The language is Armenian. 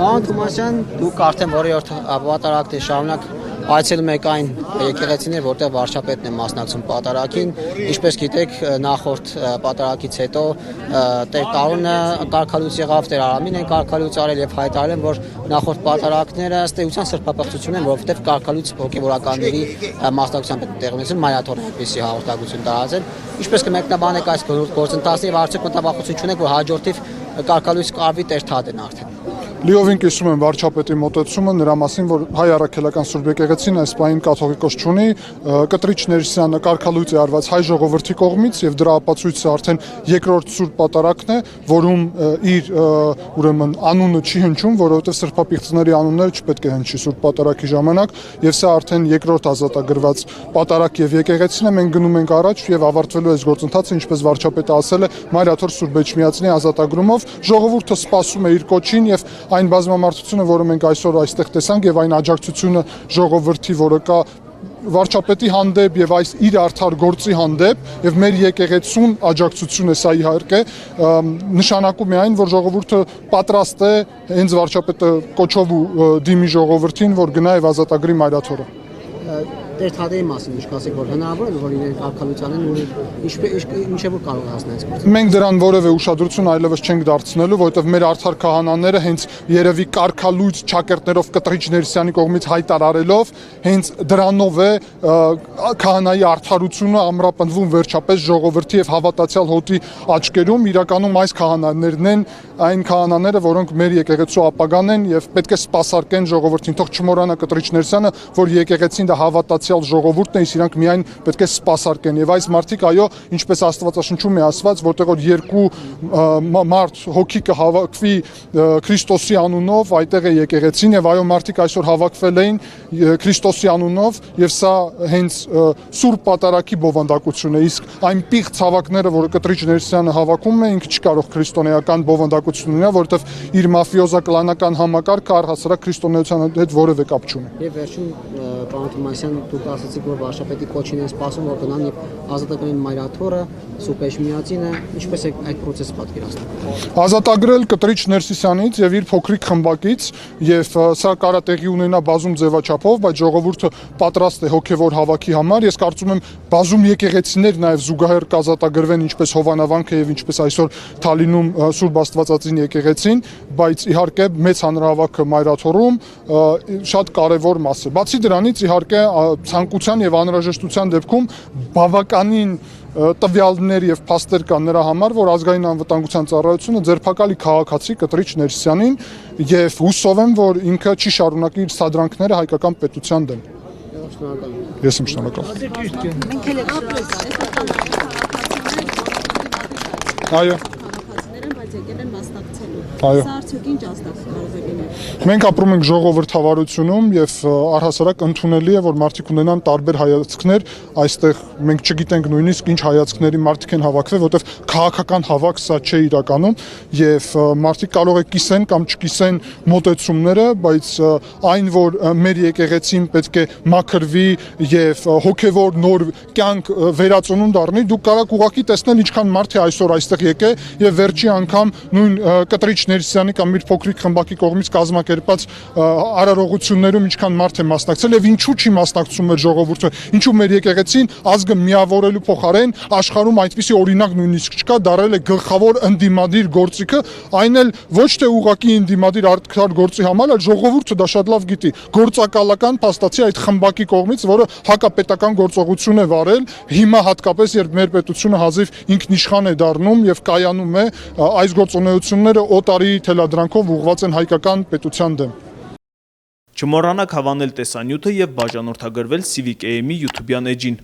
Պարոն Թումանյան, դուք արդեն որի-որ պատարագ շարունակ այցելում եք այն եկեղեցիներ, որտեղ վարչապետն է մասնակցում պատարագին, ինչպես գիտեք, նախորդ պատարագից հետո Տեր Կարունը կարգալույց եղավ, Տեր Արամինեն կարգալույց արել եւ հայտարարել են, որ նախորդ պատարագները ըստ էության սրբապղծություն են, որովհետեւ կարգալույց հոգեվորականների մասնակցությամբ է տեղի ունեցել Մայրաթորն այդպիսի հաղորդակցություն տարածել։ Ինչպես կմեկնաբանեք այս գործընթացը եւ արդյոք մտավախություն չունեք, որ հաջորդիվ կարգալույց կարվի Տեր Թադեն արդեն։ Լիովին կիսում եմ վարչապետի մոտեցումը նրա մասին, որ հայ առաքելական Սուրբ եկեղեցին այս պահին կաթողիկոս չունի, Կտրիչ Ներսյանը կարգալույծ է արված հայ ժողովրդի կողմից եւ դրա ապացույցը արդեն երկրորդ Սուրբ պատարագն է, որում իր ուրեմն անունը չի հնչում, որովհետեւ սրբապիղծների անունները չպետք է հնչի Սուրբ պատարագի ժամանակ, եւ սա արդեն երկրորդ ազատագրված պատարագ եւ եկեղեցին է, մենք գնում ենք առաջ եւ ավարտվելու է այս գործընթացը, ինչպես վարչապետը ասել է, Մայրաթոր Սուրբ Էջմիածնի ազատագրումով, ժողովուրդը սպասում է իր կոչին եւ այն բազմամարդությունը, որը մենք այսօր այստեղ տեսանք եւ այն աջակցությունը ժողովրդի, որը կա վարչապետի հանդեպ եւ այս իր արդար գործի հանդեպ եւ մեր եկեղեցուն աջակցություն է սա իհարկե նշանակում է այն, որ ժողովուրդը պատրաստ է հենց վարչապետը կոչով ու դիմի ժողովրդին, որ գնա եւ ազատագրի Մայրաթորը։ Տեր Թադեի մասին ինչ կասեք, որ հնարավոր է, որ իրենք կարգալույց անեն, որ ինչեւ կարող հասնեն այս գործը։ Մենք դրան որևէ ուշադրություն այլևս չենք դարձնելու, որովհետև մեր արդար քահանաները հենց երևի կարգալույց ճակերտներով Կտրիչ Ներսյանի կողմից հայտարարելով, հենց դրանով է քահանայի արդարությունը ամրապնդվում վերջապես ժողովրդի եւ հավատացյալ հոտի աչքերում։ Իրականում այս քահանաներն են այն քահանաները, որոնք մեր եկեղեցու ապագան են եւ պետք է սպասարկեն ժողովրդին։ Թող չմոռանա Կտրիչ Ներսյանը, որ եկեղեցին դա հավատացյալ ժողովուրդն է, իրանք միայն պետք է սպասարկեն եւ այս մարդիկ այո, ինչպես Աստվածաշնչում է ասված, որտեղ որ երկու մարդ հոգի կհավաքվի Քրիստոսի անունով, այդտեղ է եկեղեցին եւ այո, մարդիկ այսօր հավաքվել էին Քրիստոսի անունով եւ սա հենց Սուրբ պատարագի բովանդակություն է, իսկ այն պիղծ հավաքները, որը Կտրիչ Ներսյանը հավաքում է, ինքը չի կարող քրիստոնեական բովանդակություն ունենալ, որովհետեւ իր մաֆիոզա կլանական համակարգը առհասարակ քրիստոնեության հետ որևէ կապ չունի։ Եվ վերջում պարոն Թումանյան, դուք ասացիք, որ վարչապետի կոչին են սպասում, որ գնան եւ ազատագրեն Մայրաթորը, Սուրբ Էջմիածինը, ինչպես է այդ process-ը պատկերացնում։ Ազատագրել Կտրիչ Ներսիսյանից եւ իր փոքրիկ խմբակից եւ սա կարա տեղի ունենա բազում ձևաչափով, բայց ժողովուրդը պատրաստ է հոգեվոր հավաքի համար։ Ես կարծում եմ բազում եկեղեցիներ նաեւ զուգահեռ կազատագրվեն, ինչպես Հովանավանքը եւ ինչպես այսօր Թալինում Սուրբ Աստվածածին եկեղեցին, բայց իհարկե մեծ հանրահավաքը Մայրաթորում շատ կարեւոր մաս է։ Բացի դրանից իհարկե ցանկության եւ անհրաժեշտության դեպքում բավականին տվյալներ եւ փաստեր կան նրա համար, որ ազգային անվտանգության ծառայությունը ձերբակալի քաղաքացի Կտրիչ Ներսյանին եւ հուսով եմ, որ ինքը չի շարունակի իր սադրանքները հայկական պետության դեմ։ Ես եմ շնորհակալ։ Այո։ Այո։ Մենք ապրում ենք ժողովրդավարությունում եւ առհասարակ ընդունելի է, որ մարդիկ ունենան տարբեր հայացքներ, այստեղ մենք չգիտենք նույնիսկ ինչ հայացքների մարդիկ են հավաքվել, որտեղ քաղաքական հավաք սա չէ իրականում եւ մարդիկ կարող է կիսեն կամ չկիսեն մոտեցումները, բայց այն, որ մեր եկեղեցին պետք է մաքրվի եւ հոգեվոր նոր կյանք վերածնունդ առնի, դուք կարող ուղղակի տեսնել ինչքան մարդ է այսօր այստեղ եկե եւ վերջի անգամ նույն Կտրիչ Ներսյանի կամ իր փոքրիկ խմբակի կողմից կազմակերպած արարողություններում ինչքան մարդ է մասնակցել եւ ինչու չի մասնակցում մեր ժողովուրդը, ինչու մեր եկեղեցին ազգը միավորելու փոխարեն աշխարհում այդպիսի օրինակ նույնիսկ չկա, դարել է գլխավոր ընդդիմադիր գործիքը, այն էլ ոչ թե ուղղակի ընդդիմադիր արդար գործի համար, այլ ժողովուրդը դա շատ լավ գիտի, գործակալական փաստացի այդ խմբակի կողմից, որը հակապետական գործողություն է վարել, հիմա հատկապես երբ մեր պետությունը հազիվ ինքնիշխան է դառնում եւ կայանում է, այս գործունեությունները օտարի թելադրանքով ուղղված են հայկական պետության դեմ։ Չմոռանաք հավանել տեսանյութը եւ բաժանորդագրվել Civic AM-ի YouTube-յան էջին։